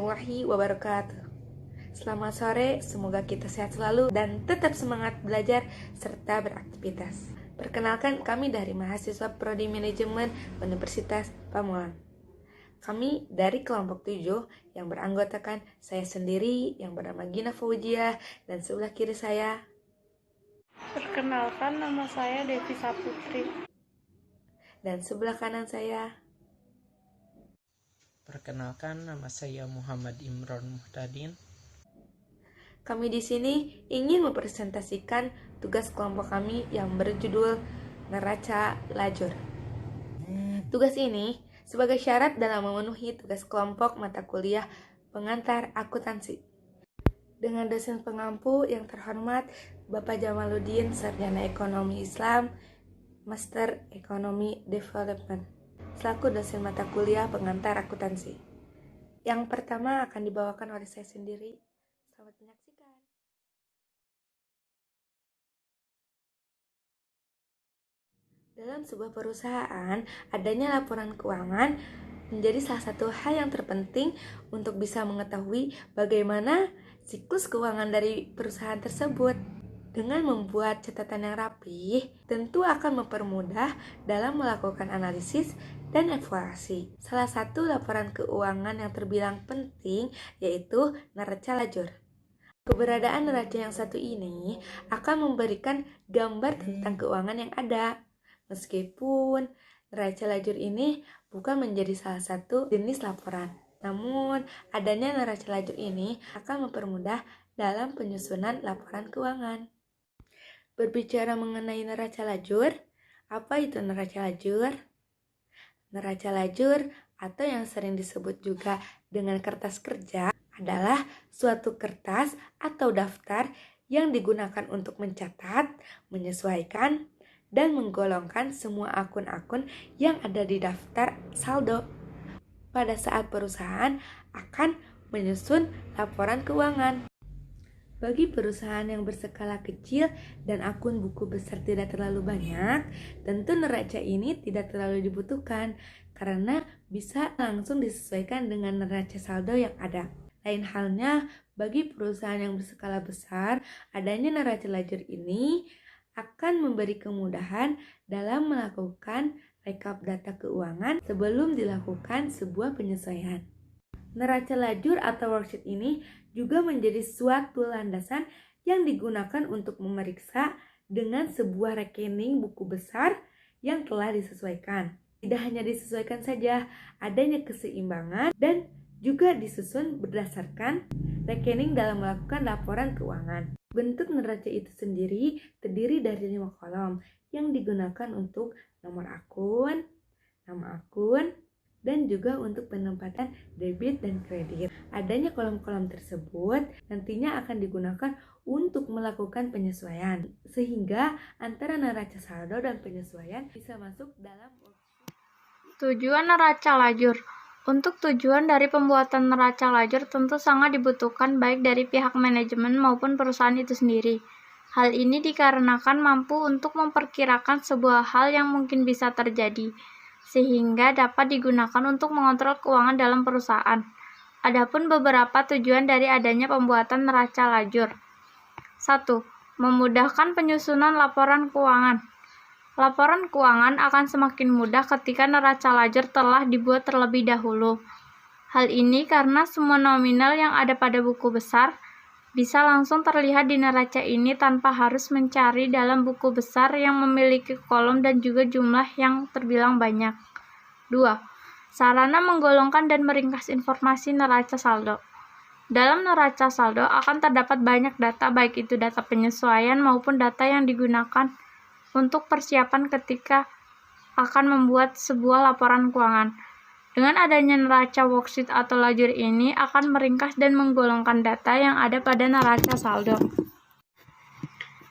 warahmatullahi wabarakatuh. Selamat sore, semoga kita sehat selalu dan tetap semangat belajar serta beraktivitas. Perkenalkan, kami dari mahasiswa Prodi Manajemen Universitas Pamulang. Kami dari kelompok 7 yang beranggotakan saya sendiri yang bernama Gina Faujiah dan sebelah kiri saya. Perkenalkan, nama saya Devi Saputri. Dan sebelah kanan saya. Perkenalkan, nama saya Muhammad Imron Muhtadin. Kami di sini ingin mempresentasikan tugas kelompok kami yang berjudul Neraca Lajur. Tugas ini sebagai syarat dalam memenuhi tugas kelompok mata kuliah pengantar akuntansi. Dengan dosen pengampu yang terhormat Bapak Jamaluddin, Sarjana Ekonomi Islam, Master Ekonomi Development, selaku dosen mata kuliah pengantar akuntansi. Yang pertama akan dibawakan oleh saya sendiri. Selamat menyaksikan. Dalam sebuah perusahaan, adanya laporan keuangan menjadi salah satu hal yang terpenting untuk bisa mengetahui bagaimana siklus keuangan dari perusahaan tersebut. Dengan membuat catatan yang rapi, tentu akan mempermudah dalam melakukan analisis dan evaluasi. Salah satu laporan keuangan yang terbilang penting yaitu neraca lajur. Keberadaan neraca yang satu ini akan memberikan gambar tentang keuangan yang ada. Meskipun neraca lajur ini bukan menjadi salah satu jenis laporan, namun adanya neraca lajur ini akan mempermudah dalam penyusunan laporan keuangan. Berbicara mengenai neraca lajur, apa itu neraca lajur? Neraca lajur atau yang sering disebut juga dengan kertas kerja adalah suatu kertas atau daftar yang digunakan untuk mencatat, menyesuaikan, dan menggolongkan semua akun-akun yang ada di daftar saldo pada saat perusahaan akan menyusun laporan keuangan. Bagi perusahaan yang berskala kecil dan akun buku besar tidak terlalu banyak, tentu neraca ini tidak terlalu dibutuhkan karena bisa langsung disesuaikan dengan neraca saldo yang ada. Lain halnya bagi perusahaan yang berskala besar, adanya neraca lajur ini akan memberi kemudahan dalam melakukan rekap data keuangan sebelum dilakukan sebuah penyesuaian. Neraca lajur atau worksheet ini juga menjadi suatu landasan yang digunakan untuk memeriksa dengan sebuah rekening buku besar yang telah disesuaikan. Tidak hanya disesuaikan saja, adanya keseimbangan dan juga disusun berdasarkan rekening dalam melakukan laporan keuangan. Bentuk neraca itu sendiri terdiri dari 5 kolom yang digunakan untuk nomor akun, nama akun, dan juga untuk penempatan debit dan kredit. Adanya kolom-kolom tersebut nantinya akan digunakan untuk melakukan penyesuaian, sehingga antara neraca saldo dan penyesuaian bisa masuk dalam Tujuan neraca lajur. Untuk tujuan dari pembuatan neraca lajur tentu sangat dibutuhkan baik dari pihak manajemen maupun perusahaan itu sendiri. Hal ini dikarenakan mampu untuk memperkirakan sebuah hal yang mungkin bisa terjadi, sehingga dapat digunakan untuk mengontrol keuangan dalam perusahaan. Adapun beberapa tujuan dari adanya pembuatan neraca lajur. 1. Memudahkan penyusunan laporan keuangan. Laporan keuangan akan semakin mudah ketika neraca lajur telah dibuat terlebih dahulu. Hal ini karena semua nominal yang ada pada buku besar bisa langsung terlihat di neraca ini tanpa harus mencari dalam buku besar yang memiliki kolom dan juga jumlah yang terbilang banyak. 2. Sarana menggolongkan dan meringkas informasi neraca saldo. Dalam neraca saldo akan terdapat banyak data, baik itu data penyesuaian maupun data yang digunakan untuk persiapan ketika akan membuat sebuah laporan keuangan. Dengan adanya neraca worksheet atau lajur ini akan meringkas dan menggolongkan data yang ada pada neraca saldo.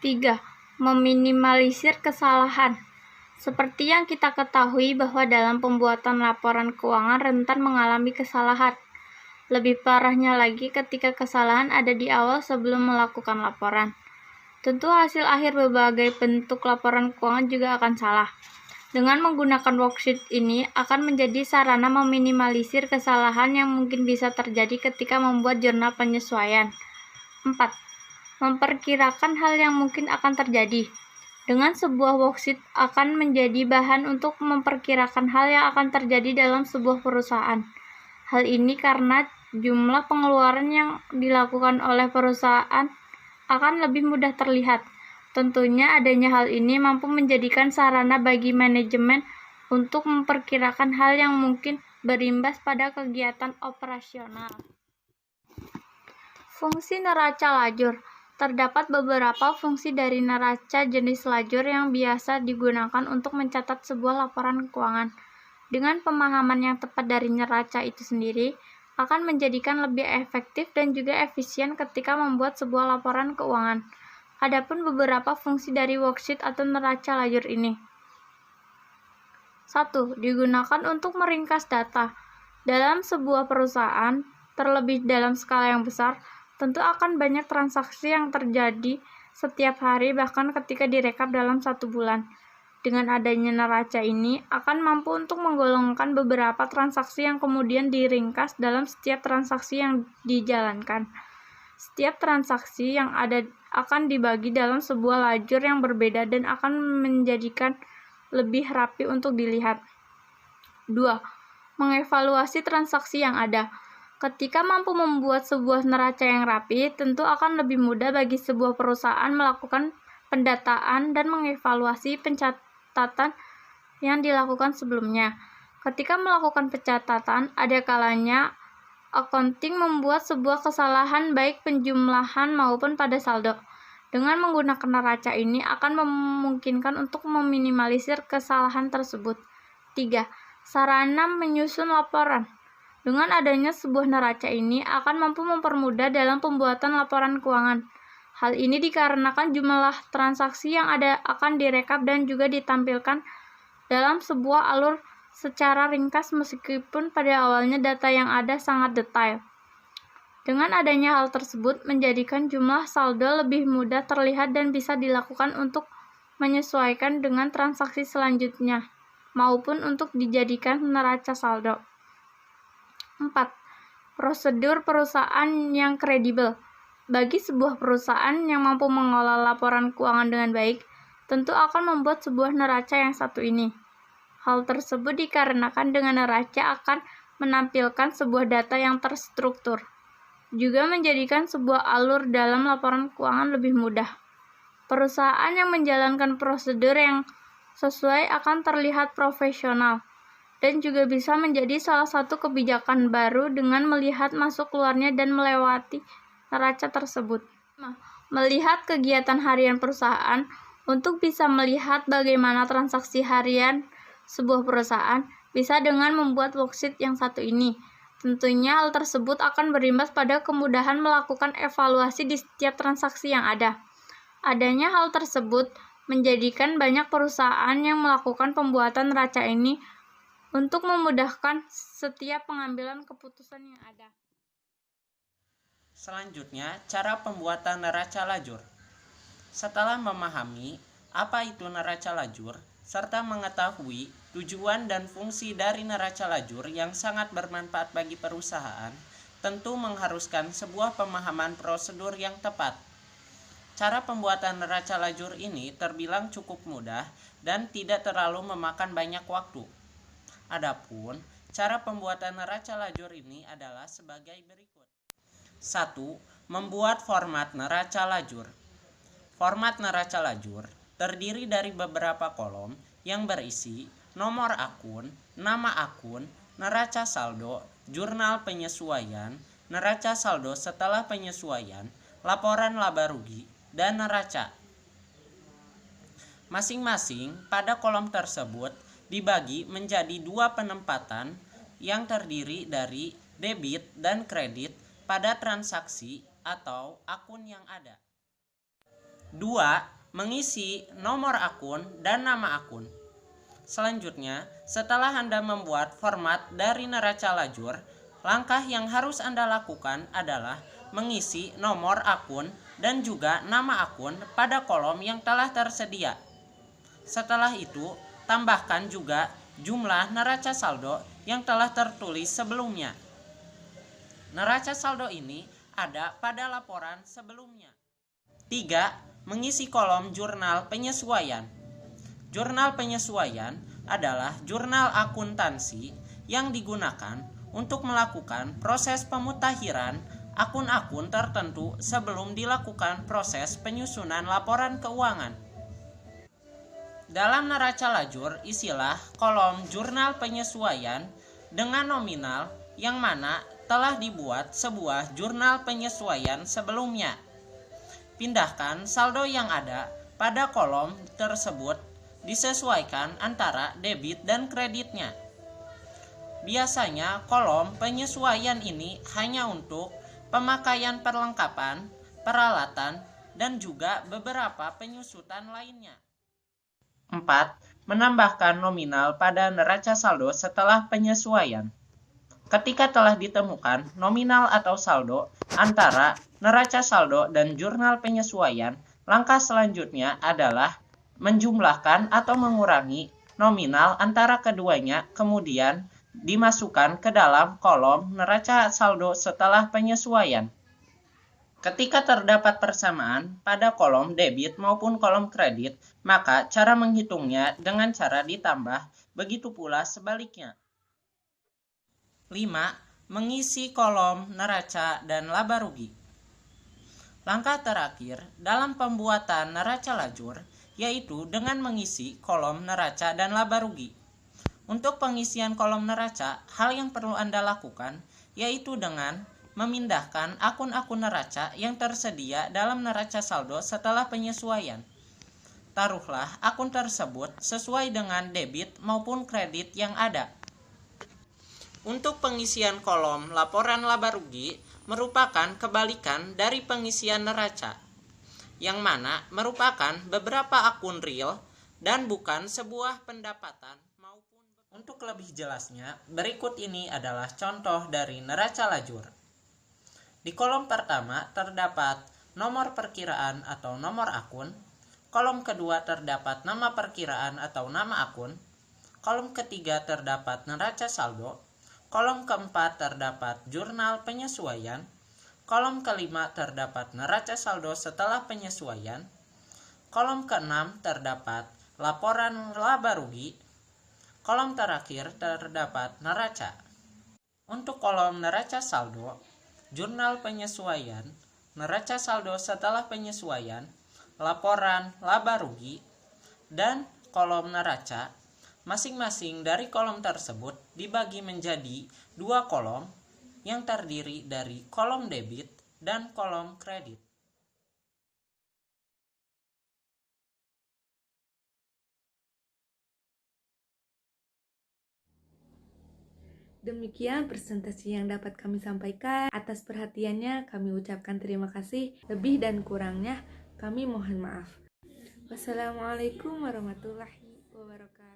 3. Meminimalisir kesalahan. Seperti yang kita ketahui bahwa dalam pembuatan laporan keuangan rentan mengalami kesalahan. Lebih parahnya lagi ketika kesalahan ada di awal sebelum melakukan laporan. Tentu hasil akhir berbagai bentuk laporan keuangan juga akan salah. Dengan menggunakan worksheet ini akan menjadi sarana meminimalisir kesalahan yang mungkin bisa terjadi ketika membuat jurnal penyesuaian. 4. Memperkirakan hal yang mungkin akan terjadi. Dengan sebuah worksheet akan menjadi bahan untuk memperkirakan hal yang akan terjadi dalam sebuah perusahaan. Hal ini karena jumlah pengeluaran yang dilakukan oleh perusahaan akan lebih mudah terlihat. Tentunya adanya hal ini mampu menjadikan sarana bagi manajemen untuk memperkirakan hal yang mungkin berimbas pada kegiatan operasional. Fungsi neraca lajur. Terdapat beberapa fungsi dari neraca jenis lajur yang biasa digunakan untuk mencatat sebuah laporan keuangan. Dengan pemahaman yang tepat dari neraca itu sendiri, akan menjadikan lebih efektif dan juga efisien ketika membuat sebuah laporan keuangan. Adapun beberapa fungsi dari worksheet atau neraca lajur ini. 1. Digunakan untuk meringkas data. Dalam sebuah perusahaan, terlebih dalam skala yang besar, tentu akan banyak transaksi yang terjadi setiap hari bahkan ketika direkap dalam 1 bulan. Dengan adanya neraca ini akan mampu untuk menggolongkan beberapa transaksi yang kemudian diringkas dalam setiap transaksi yang dijalankan. Setiap transaksi yang ada akan dibagi dalam sebuah lajur yang berbeda dan akan menjadikan lebih rapi untuk dilihat. 2. Mengevaluasi transaksi yang ada. Ketika mampu membuat sebuah neraca yang rapi, tentu akan lebih mudah bagi sebuah perusahaan melakukan pendataan dan mengevaluasi pencatatan yang dilakukan sebelumnya. Ketika melakukan pencatatan, ada kalanya accounting membuat sebuah kesalahan baik penjumlahan maupun pada saldo. Dengan menggunakan neraca ini akan memungkinkan untuk meminimalisir kesalahan tersebut. 3. Sarana menyusun laporan. Dengan adanya sebuah neraca ini akan mampu mempermudah dalam pembuatan laporan keuangan. Hal ini dikarenakan jumlah transaksi yang ada akan direkap dan juga ditampilkan dalam sebuah alur secara ringkas meskipun pada awalnya data yang ada sangat detail. Dengan adanya hal tersebut menjadikan jumlah saldo lebih mudah terlihat dan bisa dilakukan untuk menyesuaikan dengan transaksi selanjutnya maupun untuk dijadikan neraca saldo. 4. Prosedur perusahaan yang kredibel. Bagi sebuah perusahaan yang mampu mengolah laporan keuangan dengan baik, tentu akan membuat sebuah neraca yang satu ini. Hal tersebut dikarenakan dengan neraca akan menampilkan sebuah data yang terstruktur, juga menjadikan sebuah alur dalam laporan keuangan lebih mudah. Perusahaan yang menjalankan prosedur yang sesuai akan terlihat profesional dan juga bisa menjadi salah satu kebijakan baru dengan melihat masuk keluarnya dan melewati neraca tersebut. Melihat kegiatan harian perusahaan. Untuk bisa melihat bagaimana transaksi harian sebuah perusahaan, bisa dengan membuat worksheet yang satu ini. Tentunya hal tersebut akan berimbas pada kemudahan melakukan evaluasi di setiap transaksi yang ada. Adanya hal tersebut menjadikan banyak perusahaan yang melakukan pembuatan neraca ini untuk memudahkan setiap pengambilan keputusan yang ada. Selanjutnya, cara pembuatan neraca lajur. Setelah memahami apa itu neraca lajur, serta mengetahui tujuan dan fungsi dari neraca lajur yang sangat bermanfaat bagi perusahaan, tentu mengharuskan sebuah pemahaman prosedur yang tepat. Cara pembuatan neraca lajur ini terbilang cukup mudah dan tidak terlalu memakan banyak waktu. Adapun cara pembuatan neraca lajur ini adalah sebagai berikut. 1. Membuat format neraca lajur. Format neraca lajur terdiri dari beberapa kolom yang berisi nomor akun, nama akun, neraca saldo, jurnal penyesuaian, neraca saldo setelah penyesuaian, laporan laba rugi, dan neraca. Masing-masing pada kolom tersebut dibagi menjadi 2 penempatan yang terdiri dari debit dan kredit pada transaksi atau akun yang ada. 2. Mengisi nomor akun dan nama akun. Selanjutnya, setelah Anda membuat format dari neraca lajur, langkah yang harus Anda lakukan adalah mengisi nomor akun dan juga nama akun pada kolom yang telah tersedia. Setelah itu, Tambahkan juga jumlah neraca saldo yang telah tertulis sebelumnya. Neraca saldo ini ada pada laporan sebelumnya. 3. Mengisi kolom jurnal penyesuaian. Jurnal penyesuaian adalah jurnal akuntansi yang digunakan untuk melakukan proses pemutakhiran akun-akun tertentu sebelum dilakukan proses penyusunan laporan keuangan. Dalam neraca lajur, isilah kolom jurnal penyesuaian dengan nominal yang mana telah dibuat sebuah jurnal penyesuaian sebelumnya. Pindahkan saldo yang ada pada kolom tersebut disesuaikan antara debit dan kreditnya. Biasanya kolom penyesuaian ini hanya untuk pemakaian perlengkapan, peralatan, dan juga beberapa penyusutan lainnya. 4. Menambahkan nominal pada neraca saldo setelah penyesuaian. Ketika telah ditemukan nominal atau saldo antara neraca saldo dan jurnal penyesuaian, langkah selanjutnya adalah menjumlahkan atau mengurangi nominal antara keduanya, kemudian dimasukkan ke dalam kolom neraca saldo setelah penyesuaian. Ketika terdapat persamaan pada kolom debit maupun kolom kredit, maka cara menghitungnya dengan cara ditambah, begitu pula sebaliknya. 5. Mengisi kolom neraca dan laba rugi. Langkah terakhir dalam pembuatan neraca lajur yaitu dengan mengisi kolom neraca dan laba rugi. Untuk pengisian kolom neraca, hal yang perlu Anda lakukan yaitu dengan memindahkan akun-akun neraca yang tersedia dalam neraca saldo setelah penyesuaian. Taruhlah akun tersebut sesuai dengan debit maupun kredit yang ada. Untuk pengisian kolom laporan laba rugi merupakan kebalikan dari pengisian neraca, yang mana merupakan beberapa akun real dan bukan sebuah pendapatan maupun. Untuk lebih jelasnya, berikut ini adalah contoh dari neraca lajur. Di kolom pertama terdapat nomor perkiraan atau nomor akun, kolom kedua terdapat nama perkiraan atau nama akun, kolom ketiga terdapat neraca saldo, kolom keempat terdapat jurnal penyesuaian, kolom kelima terdapat neraca saldo setelah penyesuaian, kolom keenam terdapat laporan laba rugi, kolom terakhir terdapat neraca. Untuk kolom neraca saldo, jurnal penyesuaian, neraca saldo setelah penyesuaian, laporan laba rugi, dan kolom neraca, masing-masing dari kolom tersebut dibagi menjadi 2 kolom yang terdiri dari kolom debit dan kolom kredit. Demikian presentasi yang dapat kami sampaikan. Atas perhatiannya kami ucapkan terima kasih. Lebih dan kurangnya kami mohon maaf. Wassalamualaikum warahmatullahi wabarakatuh.